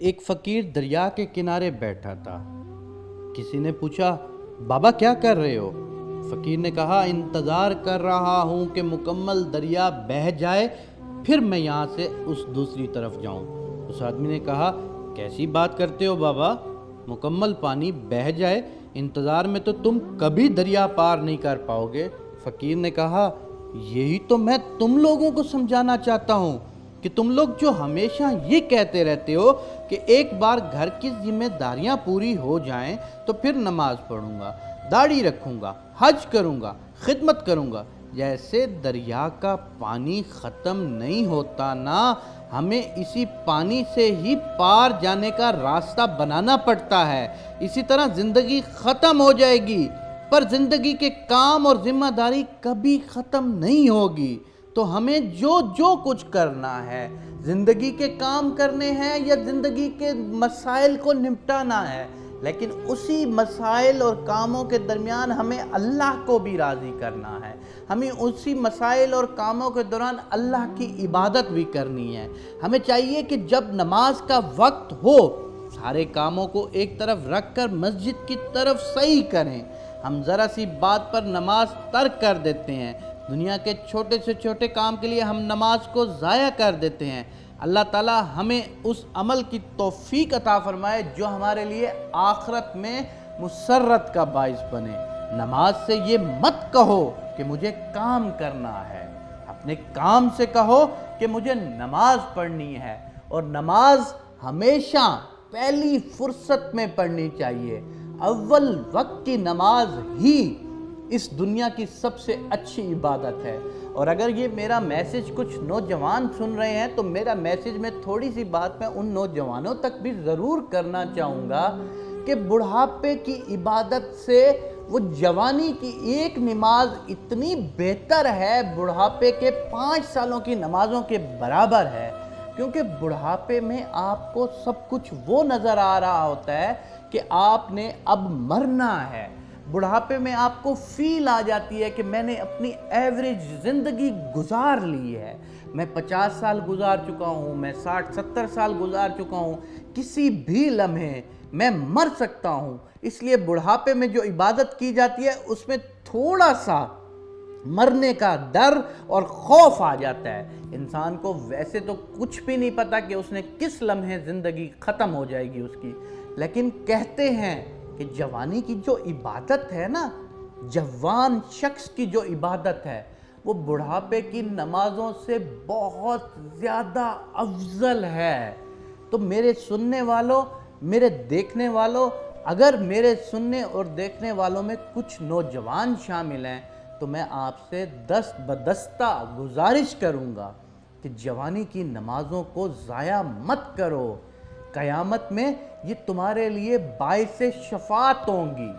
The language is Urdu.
ایک فقیر دریا کے کنارے بیٹھا تھا۔ کسی نے پوچھا، بابا کیا کر رہے ہو؟ فقیر نے کہا، انتظار کر رہا ہوں کہ مکمل دریا بہہ جائے، پھر میں یہاں سے اس دوسری طرف جاؤں۔ اس آدمی نے کہا، کیسی بات کرتے ہو بابا؟ مکمل پانی بہہ جائے، انتظار میں تو تم کبھی دریا پار نہیں کر پاؤ گے۔ فقیر نے کہا، یہی تو میں تم لوگوں کو سمجھانا چاہتا ہوں کہ تم لوگ جو ہمیشہ یہ کہتے رہتے ہو کہ ایک بار گھر کی ذمہ داریاں پوری ہو جائیں تو پھر نماز پڑھوں گا، داڑھی رکھوں گا، حج کروں گا، خدمت کروں گا، جیسے دریا کا پانی ختم نہیں ہوتا نا، ہمیں اسی پانی سے ہی پار جانے کا راستہ بنانا پڑتا ہے۔ اسی طرح زندگی ختم ہو جائے گی، پر زندگی کے کام اور ذمہ داری کبھی ختم نہیں ہوگی۔ تو ہمیں جو کچھ کرنا ہے، زندگی کے کام کرنے ہیں یا زندگی کے مسائل کو نپٹانا ہے، لیکن اسی مسائل اور کاموں کے درمیان ہمیں اللہ کو بھی راضی کرنا ہے۔ ہمیں اسی مسائل اور کاموں کے دوران اللہ کی عبادت بھی کرنی ہے۔ ہمیں چاہیے کہ جب نماز کا وقت ہو، سارے کاموں کو ایک طرف رکھ کر مسجد کی طرف صحیح کریں۔ ہم ذرا سی بات پر نماز ترک کر دیتے ہیں، دنیا کے چھوٹے سے چھوٹے کام کے لیے ہم نماز کو ضائع کر دیتے ہیں۔ اللہ تعالیٰ ہمیں اس عمل کی توفیق عطا فرمائے جو ہمارے لیے آخرت میں مسرت کا باعث بنے۔ نماز سے یہ مت کہو کہ مجھے کام کرنا ہے، اپنے کام سے کہو کہ مجھے نماز پڑھنی ہے، اور نماز ہمیشہ پہلی فرصت میں پڑھنی چاہیے۔ اول وقت کی نماز ہی اس دنیا کی سب سے اچھی عبادت ہے۔ اور اگر یہ میرا میسج کچھ نوجوان سن رہے ہیں تو میرا میسج میں تھوڑی سی بات میں ان نوجوانوں تک بھی ضرور کرنا چاہوں گا کہ بڑھاپے کی عبادت سے وہ جوانی کی ایک نماز اتنی بہتر ہے، بڑھاپے کے 5 سالوں کی نمازوں کے برابر ہے، کیونکہ بڑھاپے میں آپ کو سب کچھ وہ نظر آ رہا ہوتا ہے کہ آپ نے اب مرنا ہے۔ بڑھاپے میں آپ کو فیل آ جاتی ہے کہ میں نے اپنی ایوریج زندگی گزار لی ہے، میں 50 سال گزار چکا ہوں، میں 60-70 سال گزار چکا ہوں، کسی بھی لمحے میں مر سکتا ہوں۔ اس لیے بڑھاپے میں جو عبادت کی جاتی ہے اس میں تھوڑا سا مرنے کا ڈر اور خوف آ جاتا ہے۔ انسان کو ویسے تو کچھ بھی نہیں پتا کہ اس نے کس لمحے زندگی ختم ہو جائے گی اس کی، لیکن کہتے ہیں کہ جوانی کی جو عبادت ہے نا، جوان شخص کی جو عبادت ہے، وہ بڑھاپے کی نمازوں سے بہت زیادہ افضل ہے۔ تو میرے سننے والوں، میرے دیکھنے والوں، اگر میرے سننے اور دیکھنے والوں میں کچھ نوجوان شامل ہیں تو میں آپ سے دست بدستہ گزارش کروں گا کہ جوانی کی نمازوں کو ضائع مت کرو۔ قیامت میں یہ تمہارے لیے باعث شفاعت ہوں گی۔